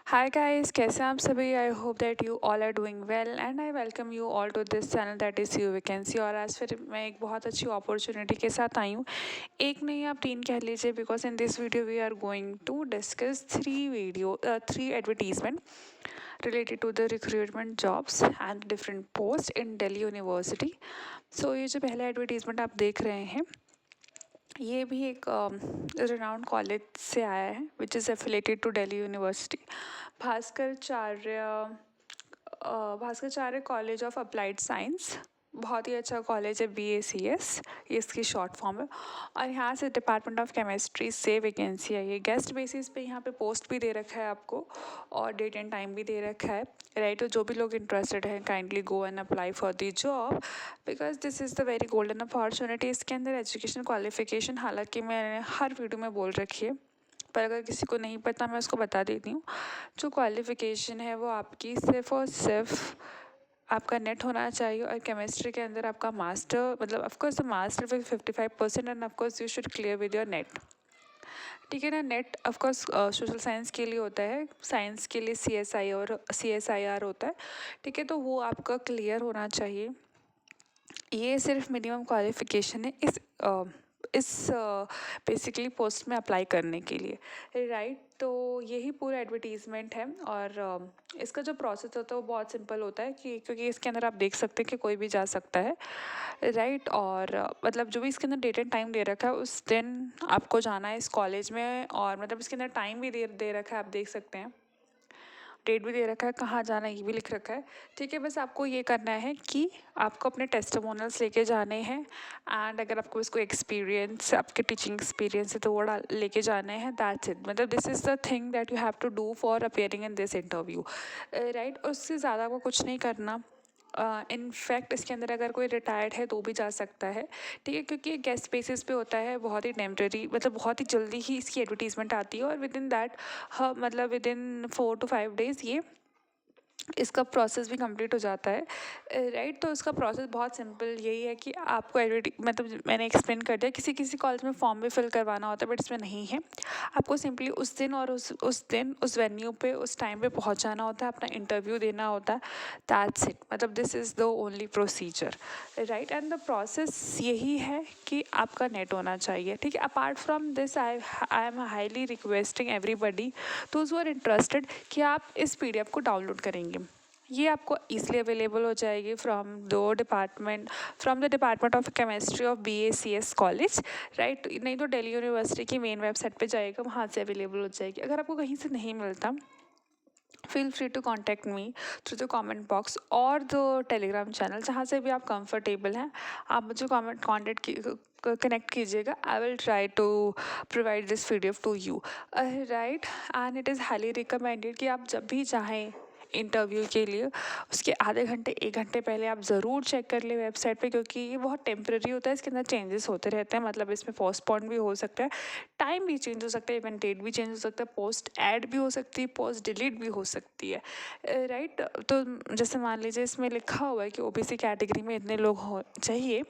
Hi guys, कैसे हैं आप सभी? I hope that you all are doing well and I welcome you all to this channel that is you vacancy. और आज फिर मैं एक बहुत अच्छी अपॉर्चुनिटी के साथ आई हूँ। एक नहीं, आप तीन कह लीजिए, because in this video we are going to discuss three advertisement related to the recruitment jobs and different posts in Delhi University. So ये जो पहला एडवर्टीजमेंट आप देख रहे हैं, ये भी एक रिनाउंड कॉलेज से आया है which is affiliated to Delhi University. Bhaskaracharya Bhaskaracharya college of applied science. बहुत ही अच्छा कॉलेज है, BACS ये इसकी शॉर्ट फॉर्म है। और यहाँ से डिपार्टमेंट ऑफ केमिस्ट्री से वैकेंसी आई है। गेस्ट बेसिस पे यहाँ पे पोस्ट भी दे रखा है आपको और डेट एंड टाइम भी दे रखा है। राइट, तो जो भी लोग इंटरेस्टेड हैं kindly go and apply for the job because this is the very golden opportunity. इसके अंदर एजुकेशन क्वालिफिकेशन हालांकि मैंने हर वीडियो में बोल रखी है, पर अगर किसी को नहीं पता मैं उसको बता देती हूँ। जो क्वालिफिकेशन है वो आपकी सिर्फ और सिर्फ आपका नेट होना चाहिए और केमिस्ट्री के अंदर आपका मास्टर, मतलब of course master with 55% and of course you should clear with your net. ठीक है ना। नेट ऑफकोर्स सोशल साइंस के लिए होता है, साइंस के लिए CSIR होता है। ठीक है, तो वो आपका क्लियर होना चाहिए। ये सिर्फ मिनिमम क्वालिफिकेशन है इस बेसिकली पोस्ट में अप्लाई करने के लिए। राइट, तो यही पूरा एडवर्टीज़मेंट है। और इसका जो प्रोसेस होता है वो बहुत सिंपल होता है कि क्योंकि इसके अंदर आप देख सकते हैं कि कोई भी जा सकता है। राइट, और मतलब जो भी इसके अंदर डेट एंड टाइम दे रखा है उस दिन आपको जाना है इस कॉलेज में। और मतलब इसके अंदर टाइम भी दे रखा है, आप देख सकते हैं। डेट भी दे रखा है, कहाँ जाना है ये भी लिख रखा है। ठीक है, बस आपको ये करना है कि आपको अपने टेस्टिमोनियल्स लेके जाने हैं। एंड अगर आपको इसको एक्सपीरियंस, आपके टीचिंग एक्सपीरियंस है तो वो लेके जाने हैं। दैट्स इट, मतलब this is the thing that you have to do for appearing in this interview. Right, उससे ज़्यादा आपको कुछ नहीं करना। इनफैक्ट इसके अंदर अगर कोई रिटायर्ड है तो भी जा सकता है। ठीक है, क्योंकि गेस्ट बेसिस पे होता है, बहुत ही टेम्प्रेरी, मतलब बहुत ही जल्दी ही इसकी एडवर्टीजमेंट आती है और विद इन दैट मतलब विद इन 4 to 5 days ये इसका प्रोसेस भी कंप्लीट हो जाता है। राइट, तो इसका प्रोसेस बहुत सिंपल यही है कि आपको मतलब मैंने एक्सप्लेन कर दिया, किसी किसी कॉलेज में फॉर्म भी फिल करवाना होता है बट इसमें नहीं है। आपको सिंपली उस दिन और उस दिन उस वेन्यू पे उस टाइम पे पहुंच जाना होता है, अपना इंटरव्यू देना होता है। दैट्स इट, मतलब this is the only procedure. Right, and the process यही है कि आपका नेट होना चाहिए। ठीक है, apart from this I am highly requesting everybody those who are interested कि आप इस PDF को डाउनलोड करेंगे। ये आपको ईजिली अवेलेबल हो जाएगी from the department of chemistry of BACS college. Right, नहीं तो दिल्ली यूनिवर्सिटी की मेन वेबसाइट पे जाएगा, वहाँ से अवेलेबल हो जाएगी। अगर आपको कहीं से नहीं मिलता, feel free to contact me through the comment box और द टेलीग्राम चैनल, जहाँ से भी आप कंफर्टेबल हैं आप मुझे कनेक्ट कीजिएगा। I will try to provide this PDF to you. Right, and it is highly recommended कि आप जब भी चाहें इंटरव्यू के लिए उसके आधे घंटे 1 घंटे पहले आप ज़रूर चेक कर लें वेबसाइट पे, क्योंकि ये बहुत टेम्प्रेरी होता है, इसके अंदर चेंजेस होते रहते हैं। मतलब इसमें पोस्टपोन भी हो सकता है, टाइम भी चेंज हो सकता है, इवन डेट भी चेंज हो सकता है, पोस्ट ऐड भी हो सकती है, पोस्ट डिलीट भी हो सकती है। राइट, तो जैसे मान लीजिए इसमें लिखा हुआ है कि OBC कैटेगरी में इतने लोग हो चाहिए,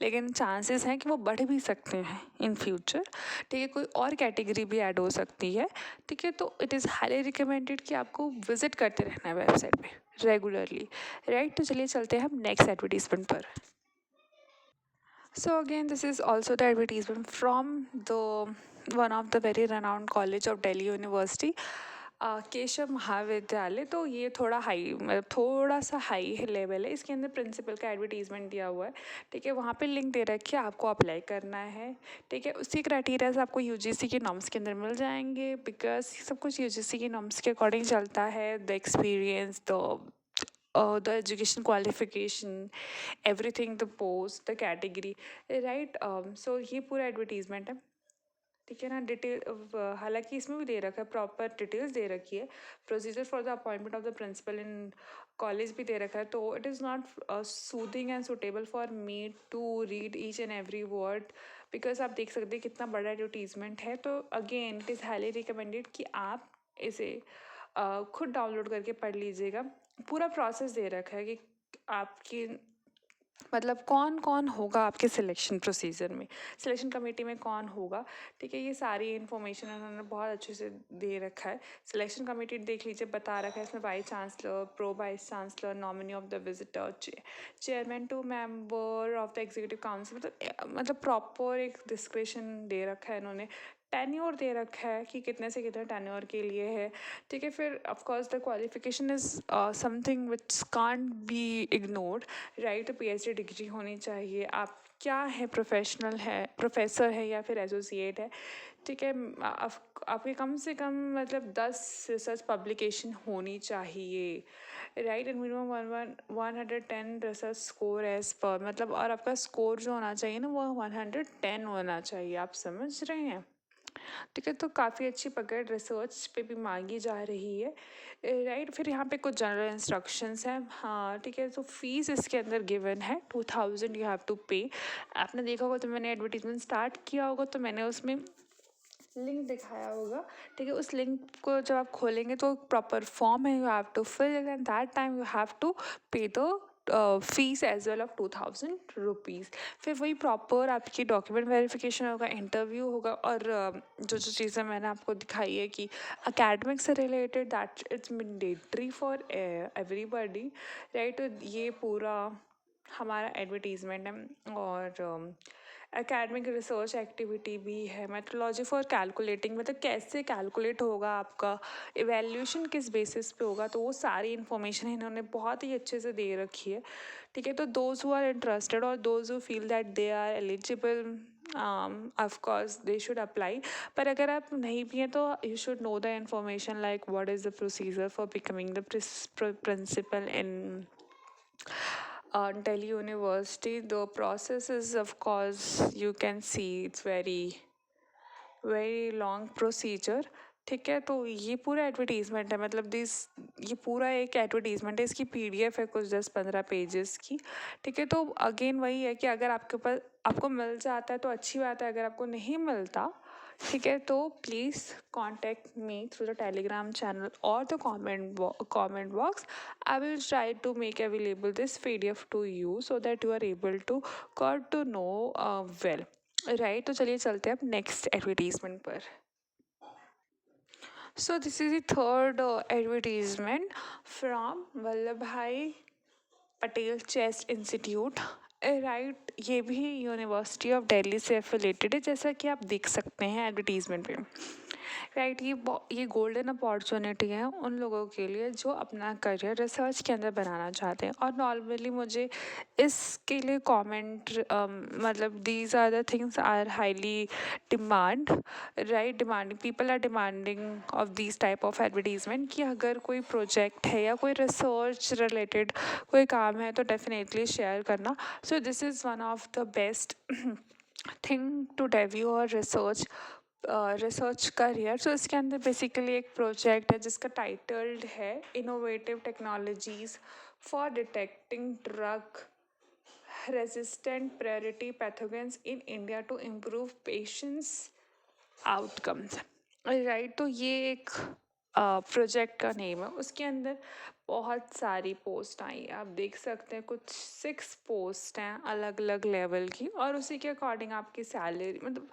लेकिन चांसेस हैं कि वो बढ़ भी सकते हैं इन फ्यूचर। ठीक है, कोई और कैटेगरी भी ऐड हो सकती है। ठीक है, तो इट इज़ हाईली रिकमेंडेड कि आपको विजिट करते रहना है वेबसाइट पे रेगुलरली। राइट, तो चलिए चलते हैं हम नेक्स्ट एडवर्टीजमेंट पर। So again, this is also the advertisement from the one of the very renowned college of Delhi University, Keshav महाविद्यालय। तो ये थोड़ा हाई, मतलब थोड़ा सा हाई लेवल है। इसके अंदर प्रिंसिपल का एडवर्टीजमेंट दिया हुआ है। ठीक है, वहाँ पे लिंक दे रखी है, आपको अप्लाई करना है। ठीक है, उसी क्राइटेरियाज आपको UGC के नॉर्म्स के अंदर मिल जाएंगे, बिकॉज सब कुछ UGC के नॉर्म्स के अकॉर्डिंग चलता है। The experience, the education qualification, everything, the post, the category, right? So ये पूरा एडवर्टीजमेंट है। ठीक है ना। डिटेल हालांकि इसमें भी दे रखा है, प्रॉपर डिटेल्स दे रखी है। Procedure for the appointment of the principal in college भी दे रखा है। तो it is not soothing and suitable for me to read each and every word, because आप देख सकते हैं कितना बड़ा एडवर्टीजमेंट है। तो again it is highly recommended कि आप इसे खुद डाउनलोड करके पढ़ लीजिएगा। पूरा प्रोसेस दे रखा है कि आपकी मतलब कौन कौन होगा आपके सिलेक्शन प्रोसीजर में, सिलेक्शन कमेटी में कौन होगा, ठीक है। ये सारी इन्फॉर्मेशन उन्होंने बहुत अच्छे से दे रखा है। सिलेक्शन कमेटी देख लीजिए, बता रखा है इसमें vice chancellor, pro vice chancellor, nominee of the visitor, chairman to member of the executive council, मतलब प्रॉपर एक डिस्क्रिप्शन दे रखा है इन्होंने। टेन्योर दे रखा है कि कितने से कितने टेन्योर के लिए है, ठीक है। फिर of course the qualification is something which can't be ignored, right. तो पीएचडी डिग्री होनी चाहिए। आप क्या है, प्रोफेशनल है, प्रोफेसर है या फिर एसोसिएट है, ठीक है। आपके कम से कम मतलब 10 रिसर्च पब्लिकेशन होनी चाहिए, right. And minimum 110 research score as per, मतलब और आपका स्कोर जो होना चाहिए ना वो 110 होना चाहिए, आप समझ रहे हैं, ठीक है। तो काफ़ी अच्छी पकड़ रिसर्च पे भी मांगी जा रही है, राइट। फिर यहाँ पे कुछ जनरल इंस्ट्रक्शंस हैं, हाँ ठीक है। तो फीस इसके अंदर गिवन है 2000 यू हैव टू पे। आपने देखा होगा, तो मैंने एडवर्टीजमेंट स्टार्ट किया होगा तो मैंने उसमें लिंक दिखाया होगा, ठीक है। उस लिंक को जब आप खोलेंगे तो प्रॉपर फॉर्म है, you have to fill and that time you have to pay the fees as well of 2000 rupees. फिर वही प्रॉपर आपकी डॉक्यूमेंट वेरिफिकेशन होगा, इंटरव्यू होगा, और जो जो चीज़ें मैंने आपको दिखाई है कि अकेडमिक से related, that it's mandatory for everybody, right. तो ये पूरा हमारा एडवर्टीजमेंट है। और एकेडमिक रिसर्च एक्टिविटी भी है, मेथोडोलॉजी फॉर कैलकुलेटिंग, मतलब कैसे कैलकुलेट होगा आपका, इवैल्यूएशन किस बेसिस पे होगा, तो वो सारी इन्फॉर्मेशन इन्होंने बहुत ही अच्छे से दे रखी है, ठीक है। तो दोज हु आर इंटरेस्टेड और those who feel that they are eligible, of course they should apply. पर अगर आप नहीं भी हैं तो you should know the information like what is the procedure for becoming the principal in Delhi University. The process is, of course, you can see it's very long procedure, ठीक है। तो ये पूरा एडवर्टीजमेंट है, मतलब दिस, ये पूरा एक एडवर्टीजमेंट है, इसकी पीडीएफ है कुछ 10-15 पेजेस की, ठीक है। तो अगेन वही है कि अगर आपके पास, आपको मिल जाता है तो अच्छी बात है, अगर आपको नहीं मिलता, ठीक है, तो please contact me through the Telegram channel और the comment box. I will try to make available this PDF to you so that you are able to got to know well, right. तो चलिए चलते हैं अब next advertisement पर। So this is the third advertisement from Vallabhbhai Patel Chess Institute, right. ये भी university of Delhi से affiliated है, जैसा कि आप देख सकते हैं एडवर्टीजमेंट पे, राइट। ये गोल्डन अपॉर्चुनिटी है उन लोगों के लिए जो अपना करियर रिसर्च के अंदर बनाना चाहते हैं। और नॉर्मली मुझे इसके लिए कमेंट, मतलब these are the things are highly demand, right. Demanding people are demanding of this type of advertisement कि अगर कोई प्रोजेक्ट है या कोई रिसर्च रिलेटेड कोई काम है तो डेफिनेटली शेयर करना। So this is one of the best thing to डेव्यू और रिसर्च करियर। सो इसके अंदर बेसिकली एक प्रोजेक्ट है जिसका टाइटल्ड है innovative technologies for detecting drug resistant priority pathogens in India to improve patients outcomes, right. तो ये एक प्रोजेक्ट का नेम है। उसके अंदर बहुत सारी पोस्ट आई हैं, आप देख सकते हैं कुछ 6 पोस्ट हैं अलग अलग लेवल की, और उसी के अकॉर्डिंग आपकी सैलरी, मतलब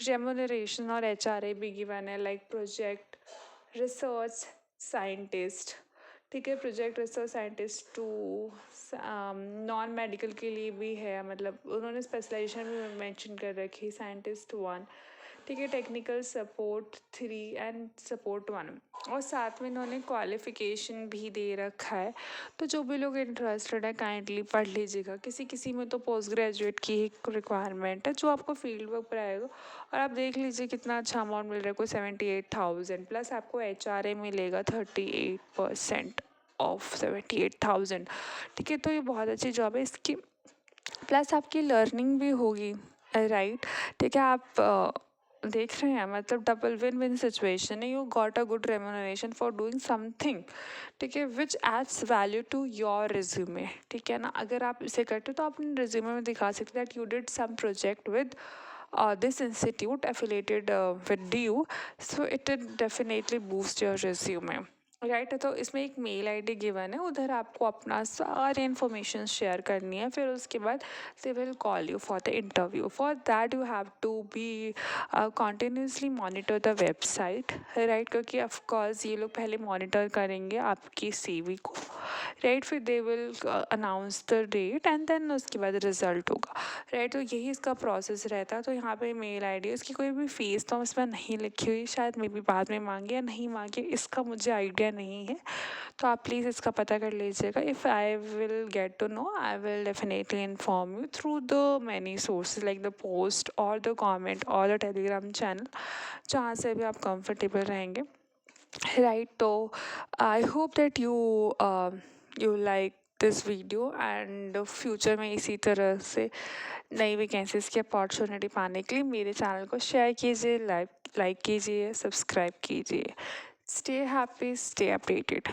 रेमुनरेशन और एचआरए भी गिवन है, लाइक प्रोजेक्ट रिसर्च साइंटिस्ट, ठीक है। Project research scientist 2, non medical के लिए भी है, मतलब उन्होंने स्पेशलाइजेशन भी मेंशन कर रखी, साइंटिस्ट 1, ठीक है। टेक्निकल सपोर्ट 3 एंड सपोर्ट 1, और साथ में इन्होंने क्वालिफ़िकेशन भी दे रखा है। तो जो भी लोग इंटरेस्टेड है काइंडली पढ़ लीजिएगा। किसी किसी में तो पोस्ट ग्रेजुएट की ही रिक्वायरमेंट है जो आपको फील्ड वर्क पर आएगा, और आप देख लीजिए कितना अच्छा अमाउंट मिल रहा है, कोई 78,000 प्लस आपको एचआरए मिलेगा 38% ऑफ 78,000, ठीक है। तो ये बहुत अच्छी जॉब है, इसकी प्लस आपकी लर्निंग भी होगी, राइट, ठीक है। आप देख रहे हैं, मतलब डबल विन विन सिचुएशन है। You got a good remuneration for doing something, ठीक है, which adds value to your resume, ठीक है ना। अगर आप इसे करते हो तो आप अपने रिज्यूमे में दिखा सकते हैं that you did some project with this institute affiliated with you, so it will definitely boost your resume, right. तो इसमें एक मेल आईडी गिवन है, उधर आपको अपना सारे इन्फॉर्मेशन शेयर करनी है। फिर उसके बाद they will call you for the interview. For that you have to be continuously monitor the website, right, क्योंकि ऑफकोर्स ये लोग पहले मॉनिटर करेंगे आपकी सीवी को, राइट। फिर they will announce the date and then उसके बाद रिजल्ट होगा, राइट। तो यही इसका प्रोसेस रहता है। तो यहाँ पे मेल आईडी, उसकी कोई भी फीस तो इसमें नहीं लिखी हुई, शायद मे बी बाद में मांगे या नहीं मांगे, इसका मुझे आइडिया नहीं है। तो आप प्लीज़ इसका पता कर लीजिएगा। If I will get to know, I will definitely inform you through the many sources like the post और द कॉमेंट और द टेलीग्राम चैनल, जहाँ से भी आप कंफर्टेबल रहेंगे, राइट। तो I hope that you like this video and future में इसी तरह से नई वैकेंसीज़ की अपॉर्चुनिटी पाने के लिए मेरे चैनल को शेयर कीजिए, लाइक कीजिए, सब्सक्राइब कीजिए। Stay happy, stay updated.